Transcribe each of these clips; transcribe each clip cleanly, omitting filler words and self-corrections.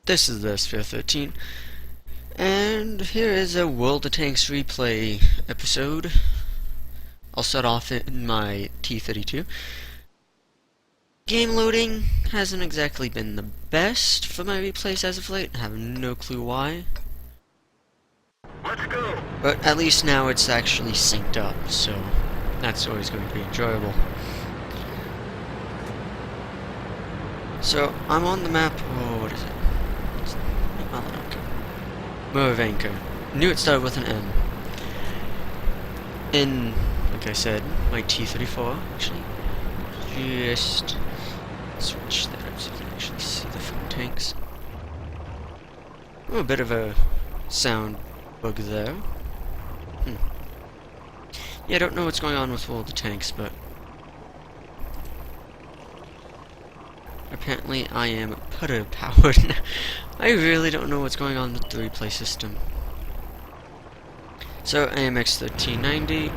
This is the Sphere 13, and here is a World of Tanks replay episode. I'll start off in my T-32. Game loading hasn't exactly been the best for my replays as of late. I have no clue why. Let's go! But at least now it's actually synced up, so that's always going to be enjoyable. So, I'm on the map. Oh, what is it? Moravanka. Knew it started with an M. In, like I said, my T-34, actually. Just switch that up so you can actually see the front tanks. Oh, a bit of a sound bug there. Yeah, I don't know what's going on with all the tanks, but apparently I am putter powered. I really don't know what's going on with the replay system. So AMX 1390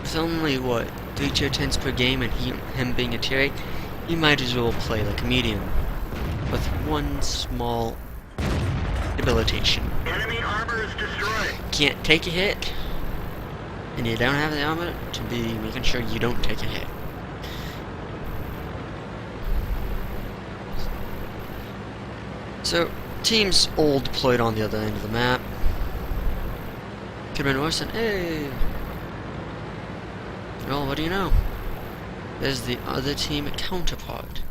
with only what 3 tier 10s per game, and him being a tier 8, you might as well play like a medium with one small debilitation. Enemy armor is destroyed. Can't take a hit, and you don't have the armor to be making sure you don't take a hit. So, team's all deployed on the other end of the map. Could've been worse than, hey! Well, what do you know? There's the other team counterpart.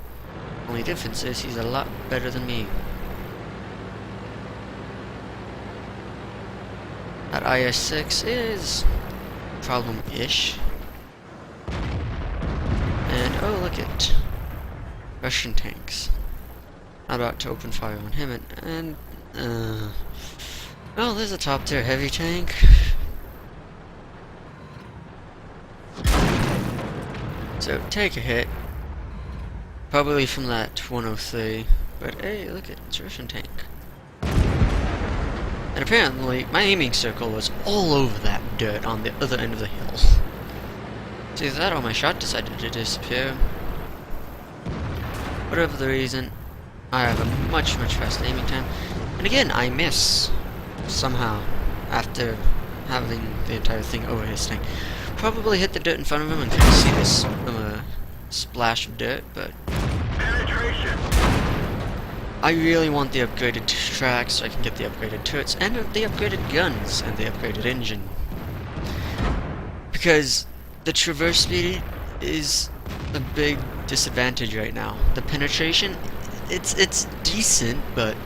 Only difference is he's a lot better than me. That IS-6 is problem-ish. And, oh, look at Russian tanks. I'm about to open fire on him, and well, there's a top tier heavy tank. So, take a hit. Probably from that 103. But hey, look at it's a Russian tank. And apparently, my aiming circle was all over that dirt on the other end of the hill. So either that or my shot decided to disappear. Whatever the reason, I have a much faster aiming time. And again, I miss somehow after having the entire thing over his tank. Probably hit the dirt in front of him and couldn't see this splash of dirt, but Penetration. I really want the upgraded tracks so I can get the upgraded turrets and the upgraded guns and the upgraded engine. Because the traverse speed is a big disadvantage right now. The penetration, it's decent, but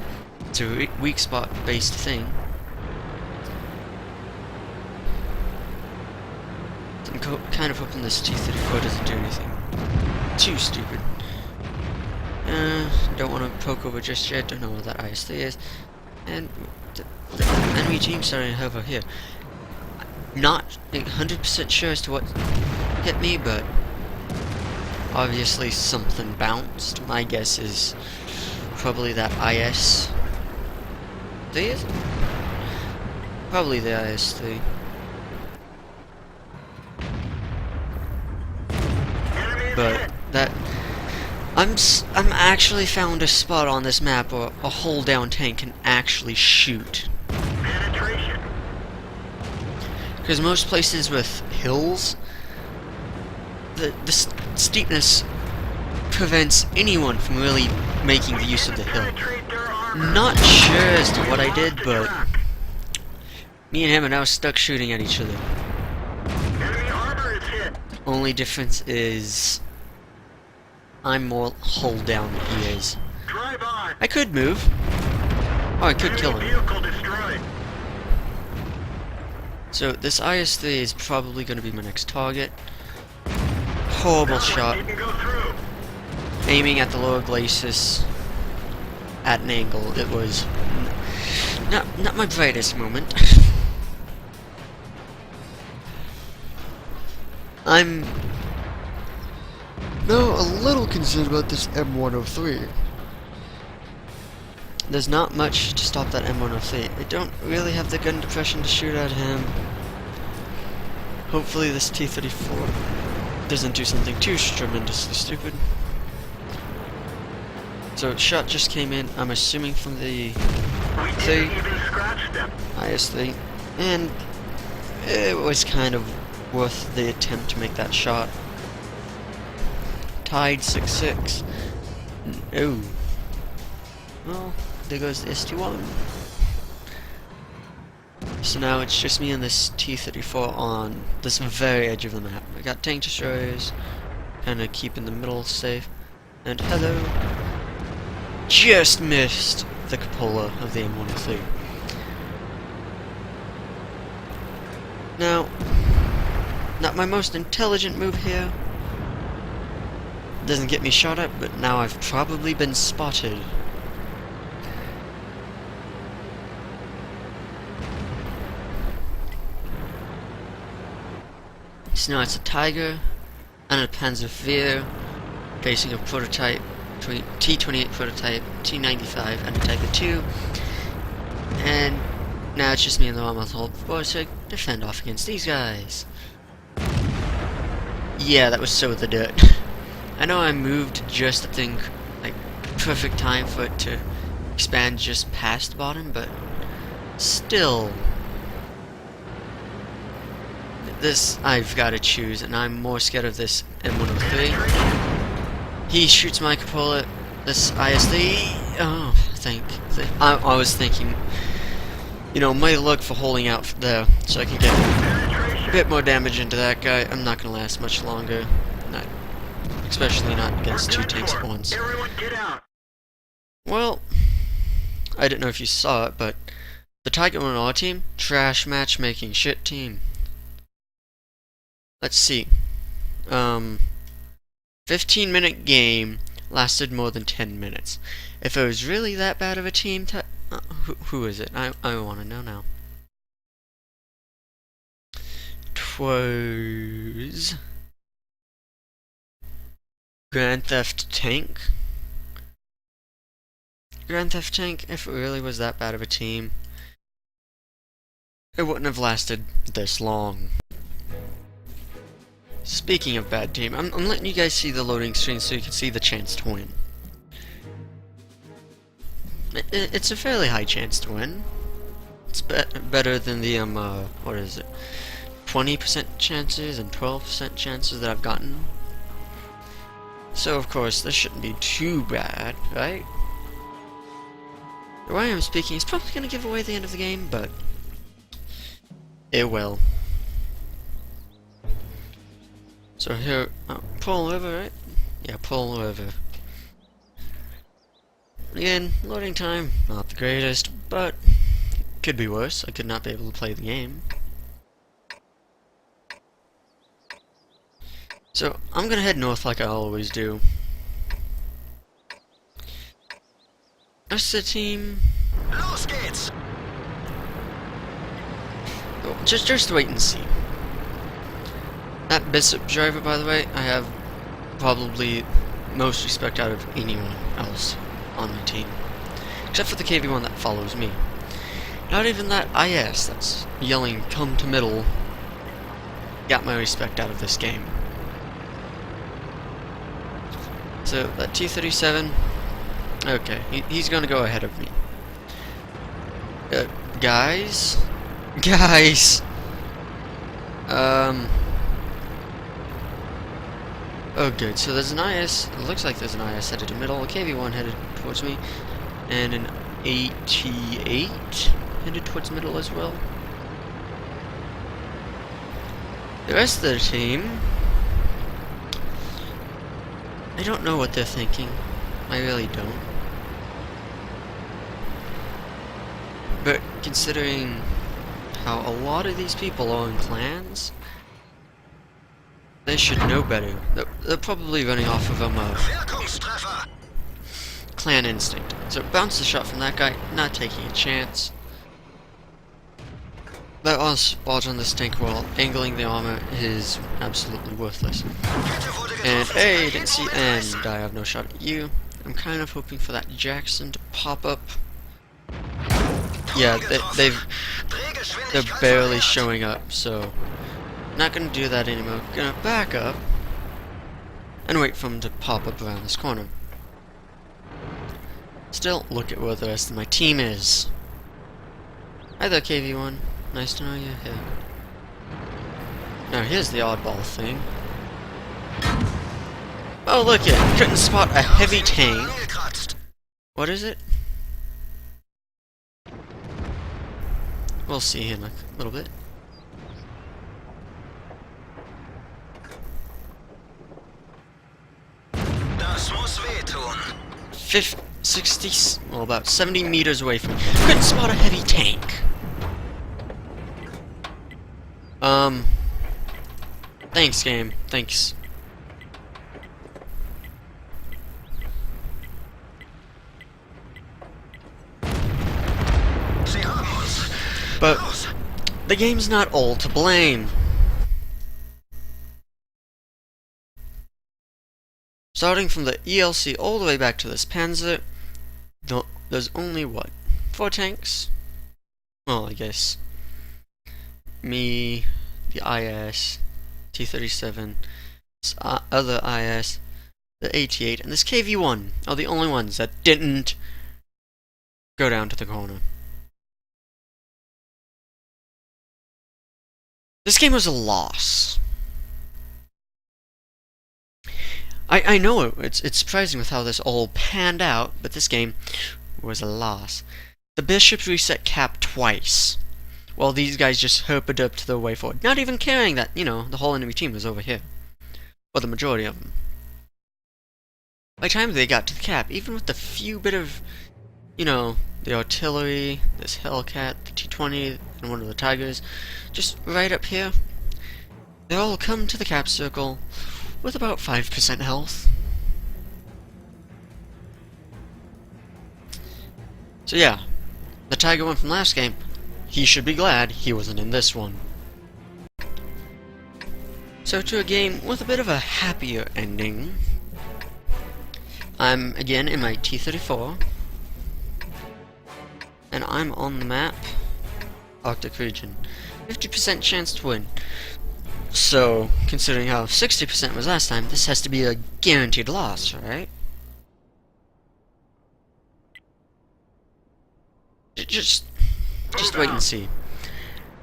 it's a weak spot based thing. I'm kind of hoping this T-34 doesn't do anything too stupid. Don't want to poke over just yet, don't know what that IS-3 is. And the enemy team starting over here. Not 100% sure as to what hit me, but obviously something bounced. My guess is probably that IS-3 is? Probably the IS-3. But that I'm actually found a spot on this map where a hull down tank can actually shoot. Penetration. Because most places with hills, the steepness prevents anyone from really making the use of the hill. Penetrate their armor. Not sure as to what I did, but me and him are now stuck shooting at each other. Enemy armor is hit. Only difference is I'm more hull down than he is. Drive on. I could move. Oh, I could kill Enemy him. vehicle destroyed. So this IS-3 is probably going to be my next target. Horrible shot. You can go through. Aiming at the lower glacis at an angle. It was not my brightest moment. I'm a little concerned about this M103. There's not much to stop that M103. I don't really have the gun depression to shoot at him. Hopefully this T-34 doesn't do something too tremendously stupid. So shot just came in, I'm assuming from the We See? didn't even scratch them. IS-3, and it was kind of worth the attempt to make that shot. Tied 6-6. Oh. Well, there goes the ST-1. So now it's just me and this T-34 on this very edge of the map. I got tank destroyers, kinda keeping the middle safe. And hello. Just missed the cupola of the M103. Now, not my most intelligent move here. Doesn't get me shot at, but now I've probably been spotted. So now it's a Tiger and a Panzerwehr facing a prototype, T-28 prototype, T-95 and a Tiger II. And now it's just me and the Warmoth force to defend off against these guys. Yeah, that was so the dirt. I know I moved just, I think, like, perfect time for it to expand just past the bottom, but still. This, I've got to choose, and I'm more scared of this M103. He shoots my cupola, this IS-3, oh, I was thinking, you know, might look for holding out there, so I can get a bit more damage into that guy. I'm not gonna last much longer, especially not against two tanks at once. Everyone get out. Well, I don't know if you saw it, but the Tiger on our team, trash matchmaking, shit team. Let's see. 15-minute game lasted more than 10 minutes. If it was really that bad of a team, who is it? I want to know now. 'Twas Grand Theft Tank. Grand Theft Tank, if it really was that bad of a team, it wouldn't have lasted this long. Speaking of bad team, I'm letting you guys see the loading screen so you can see the chance to win. It's a fairly high chance to win. It's better than the, what is it? 20% chances and 12% chances that I've gotten. So, of course, this shouldn't be too bad, right? The way I'm speaking is probably going to give away the end of the game, but it will. So here, pull over, right? Yeah, pull over. Again, loading time, not the greatest, but could be worse. I could not be able to play the game. So, I'm gonna head north like I always do. Rest of the team... Los geht's. Oh, just wait and see. That Bishop driver, by the way, I have probably most respect out of anyone else on my team. Except for the KV1 that follows me. Not even that IS that's yelling, "Come to middle," got my respect out of this game. So, that T-37, okay, he's gonna go ahead of me. Guys? Oh good, so there's an IS, it looks like there's an IS headed to middle, a KV-1 headed towards me, and an AT-8 headed towards middle as well. The rest of the team, I don't know what they're thinking, I really don't. But considering how a lot of these people are in clans, they should know better. They're probably running off of clan instinct. So bounce the shot from that guy, not taking a chance. That spot on this tank while angling the armor is absolutely worthless. And hey, didn't see end. I have no shot at you. I'm kind of hoping for that Jackson to pop up. Yeah, they're barely showing up, so not gonna do that anymore. Gonna back up and wait for him to pop up around this corner. Still, look at where the rest of my team is. Hi there, KV1. Nice to know you here. Now here's the oddball thing. Oh, look it! Couldn't spot a heavy tank. What is it? We'll see in a little bit. Das muss wehtun. 60, well, about 70 meters away from me. Couldn't spot a heavy tank. Thanks, game. Thanks. Sie haben uns. But the game's not all to blame. Starting from the ELC all the way back to this Panzer, there's only, what, 4 tanks? Well, I guess. Me, the IS, T-37, this other IS, the 88, and this KV-1 are the only ones that didn't go down to the corner. This game was a loss. I know it's surprising with how this all panned out, but this game was a loss. The Bishops reset cap twice, while these guys just herped up to their way forward, not even caring that, you know, the whole enemy team was over here. Well, the majority of them. By the time they got to the cap, even with the few bit of, you know, the artillery, this Hellcat, the T-20, and one of the Tigers, just right up here, they all come to the cap circle with about 5% health. So yeah, the Tiger one from last game, he should be glad he wasn't in this one. So to a game with a bit of a happier ending, I'm again in my T-34, and I'm on the map, Arctic region. 50% chance to win. So, considering how 60% was last time, this has to be a guaranteed loss, right? Just wait and see.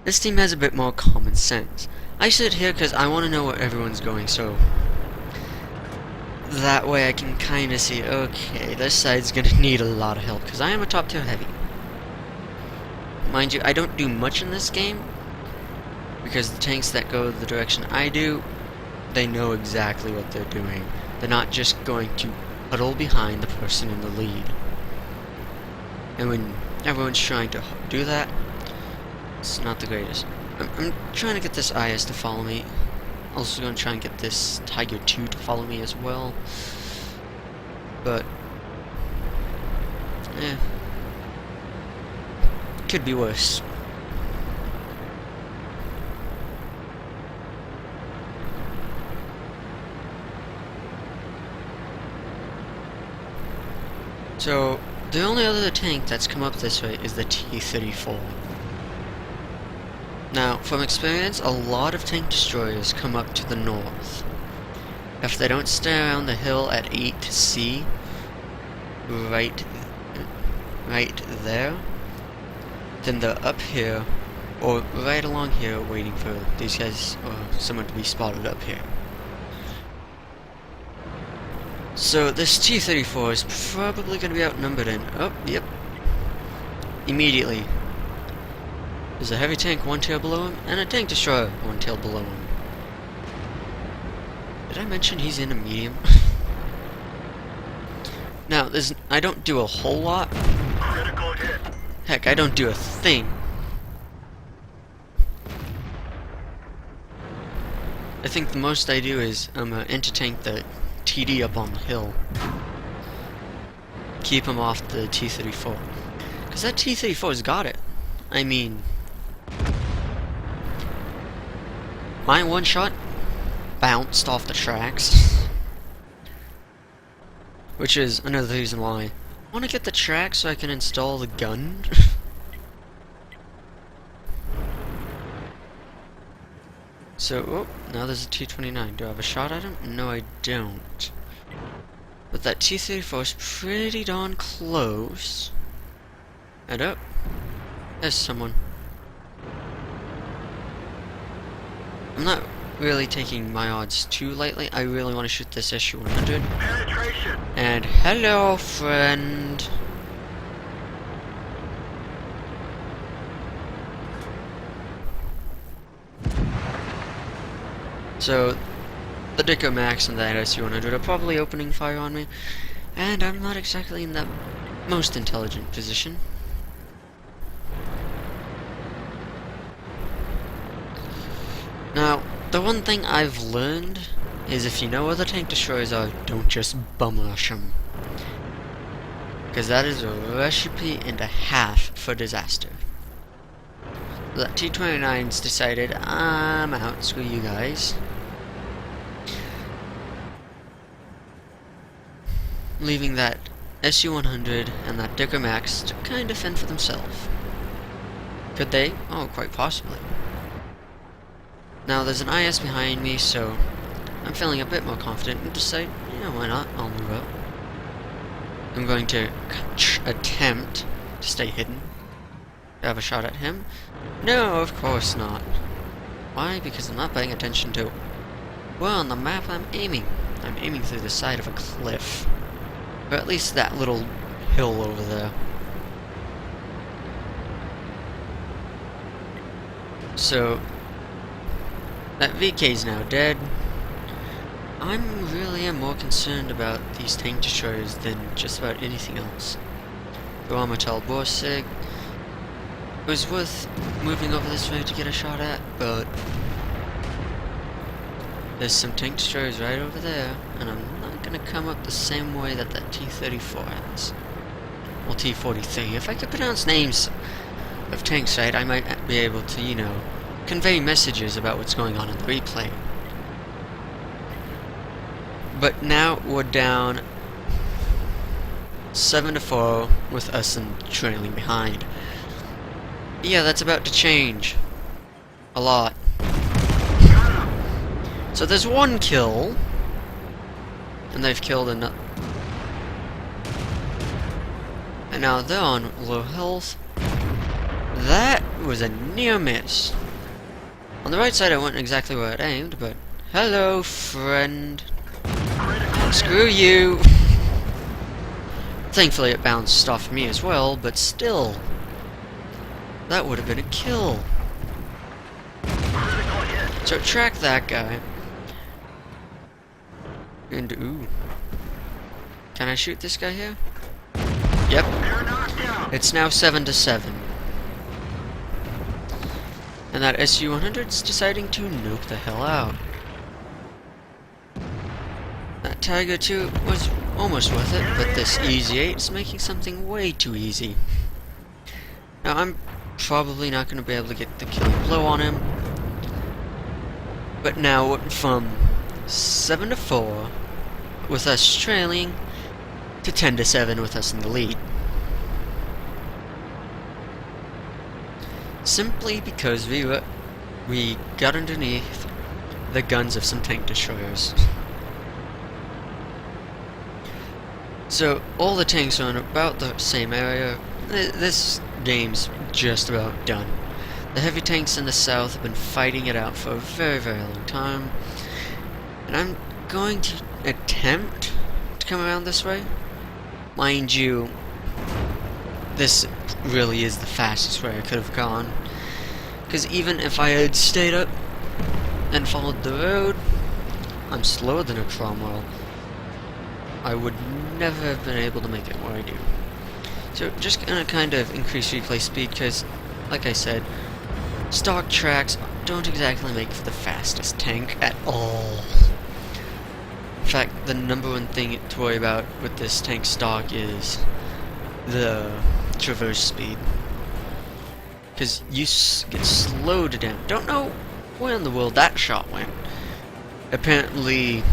This team has a bit more common sense. I sit here because I want to know where everyone's going, so that way I can kind of see, okay, this side's gonna need a lot of help, because I am a top tier heavy. Mind you, I don't do much in this game, because the tanks that go the direction I do, they know exactly what they're doing. They're not just going to huddle behind the person in the lead. And when everyone's trying to do that, it's not the greatest. I'm trying to get this IS to follow me. Also going to try and get this Tiger 2 to follow me as well. But, could be worse. So, the only other tank that's come up this way is the T-34. Now, from experience, a lot of tank destroyers come up to the north. If they don't stay around the hill at 8C, right there, then they're up here, or right along here, waiting for these guys, or someone to be spotted up here. So this T-34 is probably going to be outnumbered and, oh, yep, immediately. There's a heavy tank 1 tail below him, and a tank destroyer 1 tail below him. Did I mention he's in a medium? Now, I don't do a whole lot. Critical hit. Heck, I don't do a thing. I think the most I do is anti-tank the TD up on the hill. Keep him off the T-34. Because that T-34's got it. I mean, my one shot bounced off the tracks. Which is another reason why I want to get the tracks so I can install the gun. So, oh, now there's a T-29. Do I have a shot at him? No, I don't. But that T-34 is pretty darn close. And oh, there's someone. I'm not really taking my odds too lightly. I really want to shoot this SU-100. Penetration. And hello, friend. So, the Dicker Max and that SU-100 are probably opening fire on me, and I'm not exactly in the most intelligent position. Now, the one thing I've learned is if you know where the tank destroyers are, don't just bum rush them. Because that is a recipe and a half for disaster. The T-29's decided, I'm out, screw you guys. Leaving that SU-100 and that Dicker Max to kind of fend for themselves. Could they? Oh, quite possibly. Now, there's an IS behind me, so I'm feeling a bit more confident and decide, yeah, why not? I'll move up. I'm going to attempt to stay hidden. Have a shot at him? No, of course not. Why? Because I'm not paying attention to where on the map I'm aiming. I'm aiming through the side of a cliff. Or at least that little hill over there. So, that VK's now dead. I'm really am more concerned about these tank destroyers than just about anything else. The Rheinmetall Borsig. It was worth moving over this way to get a shot at, but there's some tank destroyers right over there, and I'm not gonna come up the same way that that T-34 has. Well, T-43. If I could pronounce names of tanks right, I might be able to, you know, convey messages about what's going on in the replay. But now we're down 7-4 with us trailing behind. Yeah, that's about to change. A lot. So there's one kill. And they've killed another. And now they're on low health. That was a near miss. On the right side I went exactly where I'd aimed, but hello, friend. Screw you. Thankfully it bounced off me as well, but still. That would have been a kill. So track that guy. And ooh. Can I shoot this guy here? Yep. It's now 7-7. And that SU-100's deciding to nuke the hell out. That Tiger 2 was almost worth it, but this Easy 8 is making something way too easy. Now I'm probably not going to be able to get the killing blow on him. But now from 7-4 with us trailing to 10-7 with us in the lead. Simply because we got underneath the guns of some tank destroyers. So all the tanks are in about the same area. This game's just about done. The heavy tanks in the south have been fighting it out for a very, very long time. And I'm going to attempt to come around this way. Mind you, this really is the fastest way I could have gone. Because even if I had stayed up and followed the road, I'm slower than a Cromwell. I would never have been able to make it where I do. So just gonna kind of increase replay speed because, like I said, stock tracks don't exactly make for the fastest tank at all. In fact, the number one thing to worry about with this tank stock is the traverse speed. Because you get slowed down. Don't know where in the world that shot went. Apparently,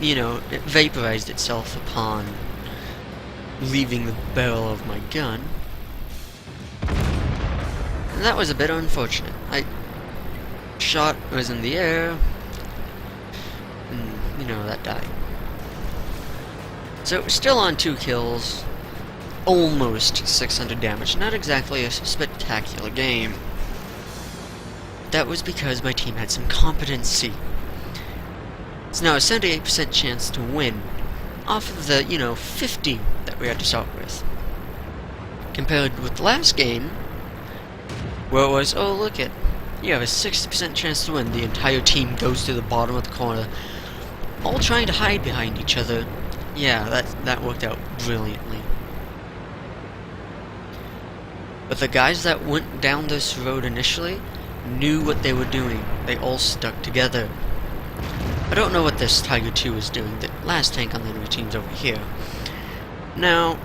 you know, it vaporized itself upon leaving the barrel of my gun. And that was a bit unfortunate. Shot was in the air, and, you know, that died. So, still on 2 kills, almost 600 damage. Not exactly a spectacular game. That was because my team had some competency. It's now a 78% chance to win, off of the, 50 that we had to start with. Compared with the last game, where it was, oh look it, you have a 60% chance to win, the entire team goes to the bottom of the corner, all trying to hide behind each other. Yeah, that worked out brilliantly. But the guys that went down this road initially knew what they were doing. They all stuck together. I don't know what this Tiger 2 is doing. The last tank on the enemy team's over here. Now,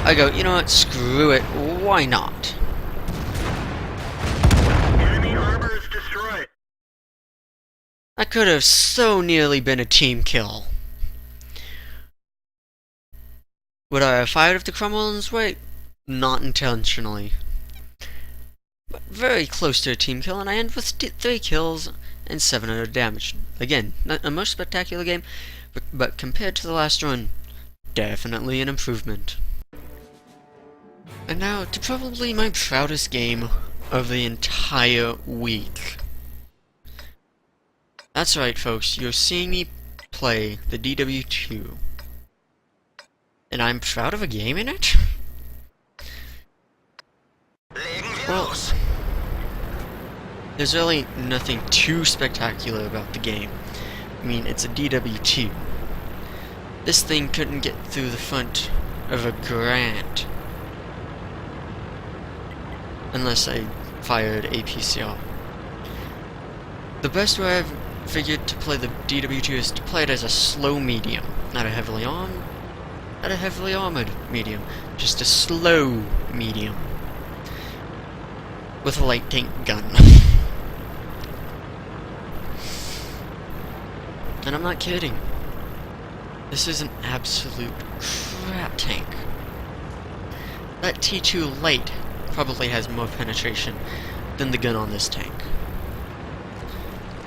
I go, you know what, screw it, why not? Enemy armor is destroyed. That could have so nearly been a team kill. Would I have fired if the Cromwell's way? Not intentionally. But very close to a team kill, and I end with 3 kills and 700 damage. Again, not a most spectacular game, but compared to the last run, definitely an improvement. And now to probably my proudest game of the entire week. That's right, folks, you're seeing me play the DW2. And I'm proud of a game in it? Legen wir Well, los. there's really nothing too spectacular about the game. I mean, it's a DW2. This thing couldn't get through the front of a Grant. Unless I fired a PCR. The best way I've figured to play the DW2 is to play it as a slow medium. Not a heavily armored medium. Just a slow medium. With a light tank gun. And I'm not kidding. This is an absolute crap tank. That T2 light probably has more penetration than the gun on this tank.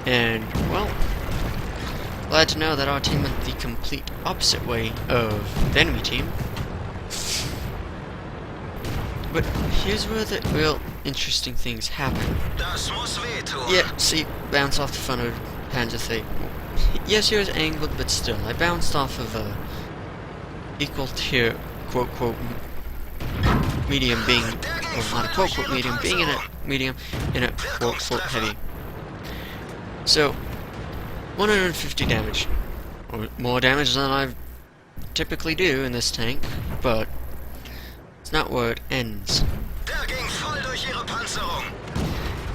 And, well, glad to know that our team went the complete opposite way of the enemy team. But here's where the real interesting things happen. Das muss wehtun. Yeah, see, bounce off the front of Panzer III. Yes, he was angled, but still, I bounced off of a equal tier, quote, quote, medium being, well, not a quote, quote, medium, being in a medium, in a quote, quote, heavy. So, 150 damage. Or more damage than I typically do in this tank, but it's not where it ends. Der ging voll durch ihre Panzerung.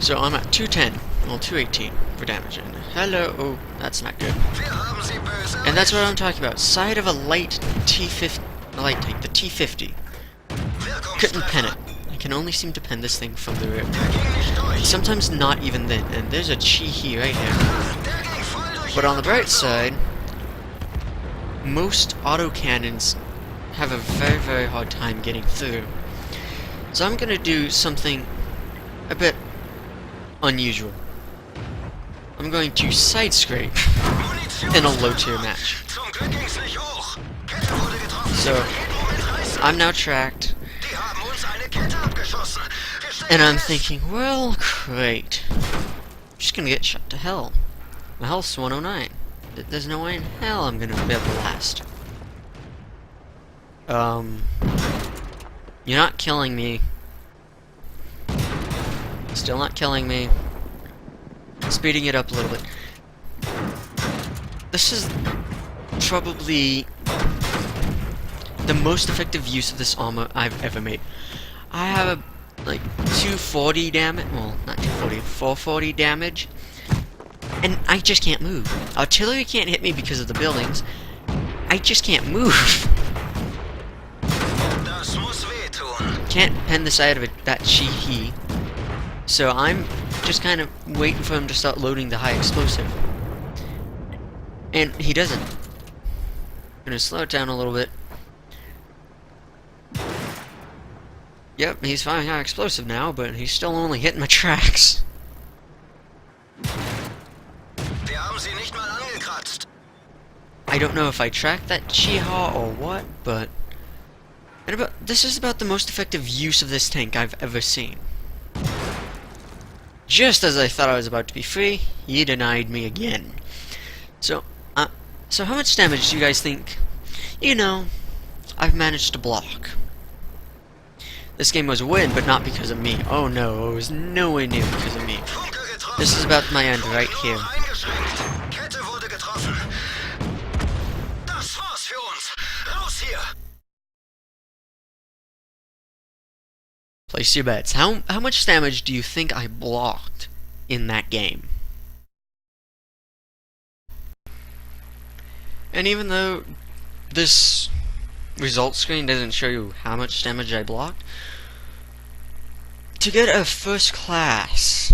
So I'm at 210, well 218 for damage, and hello, oh, that's not good. Wir haben sie böse. And that's what I'm talking about, side of a light T50, light tank, the T50. Couldn't pen it. I can only seem to pen this thing from the rear. Der ging nicht durch. Sometimes not even then, and there's a Chi-He right here. Der ging voll durch But ihre on the bright Panzerung. side, most autocannons have a very, very hard time getting through. So I'm gonna do something a bit unusual. I'm going to side scrape Munition in a low tier match. Zum Glück ging's nicht hoch. Kette wurde getroffen. So, Regenbogen-Reißer. I'm now tracked, Die haben uns eine Kette abgeschossen. Wir stecken and I'm fest. thinking, well, great. I'm just gonna get shot to hell. My health's 109. There's no way in hell I'm gonna be able to last. You're not killing me. Still not killing me. Speeding it up a little bit. This is probably the most effective use of this armor I've ever made. I have like 240 damage, well, not 240, 440 damage, and I just can't move. Artillery can't hit me because of the buildings. I just can't move. Das muss wehtun. Can't pen the side of it, that Chi-He. So I'm just kind of waiting for him to start loading the high explosive. And he doesn't. Gonna slow it down a little bit. Yep, he's firing high explosive now, but he's still only hitting my tracks. Wir haben sie nicht mal angekratzt. I don't know if I tracked that Chiha or what, but this is about the most effective use of this tank I've ever seen. Just as I thought I was about to be free, he denied me again. So how much damage do you guys think, I've managed to block? This game was a win, but not because of me. Oh no, it was nowhere near because of me. This is about my end right here. Kette wurde getroffen. Das war's für uns. Raus hier. Place your bets. How much damage do you think I blocked in that game? And even though this results screen doesn't show you how much damage I blocked, to get a first class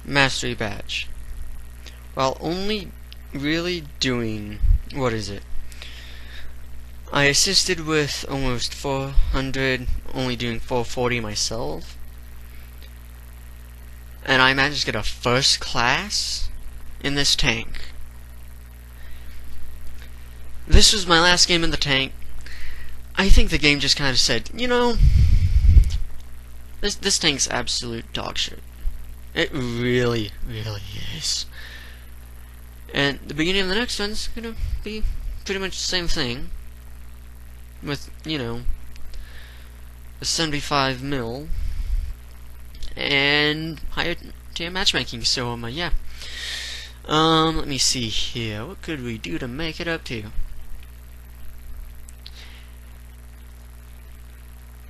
mastery badge while only really doing, what is it? I assisted with almost 400, only doing 440 myself, and I managed to get a first class in this tank. This was my last game in the tank. I think the game just kind of said, this tank's absolute dog shit. It really, really is. And the beginning of the next one's gonna be pretty much the same thing. With, a 75 mil and higher tier matchmaking, so yeah. Let me see here. What could we do to make it up to?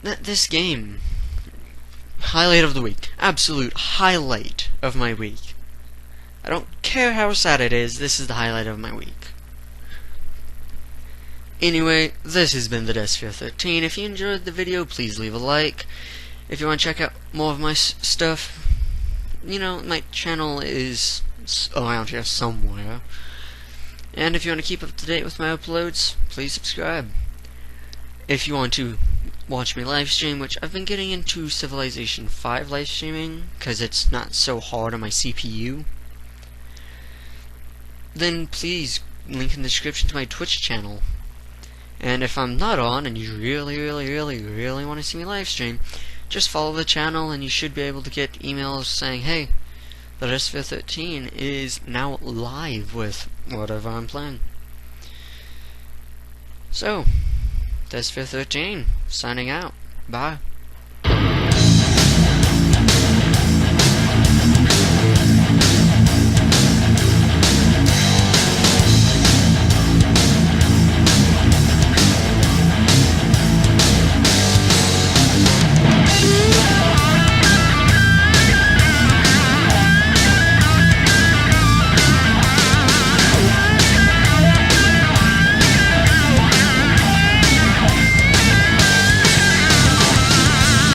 This game, highlight of the week, absolute highlight of my week. I don't care how sad it is, this is the highlight of my week. Anyway, this has been the Desphere 13. If you enjoyed the video, please leave a like. If you want to check out more of my stuff, my channel is around here somewhere. And if you want to keep up to date with my uploads, please subscribe. If you want to watch me live stream, which I've been getting into Civilization 5 live streaming, because it's not so hard on my CPU, then please link in the description to my Twitch channel. And if I'm not on and you really, really, really, really want to see me live stream, just follow the channel and you should be able to get emails saying, hey, the Desphere 13 is now live with whatever I'm playing. So, Desphere 13, signing out. Bye.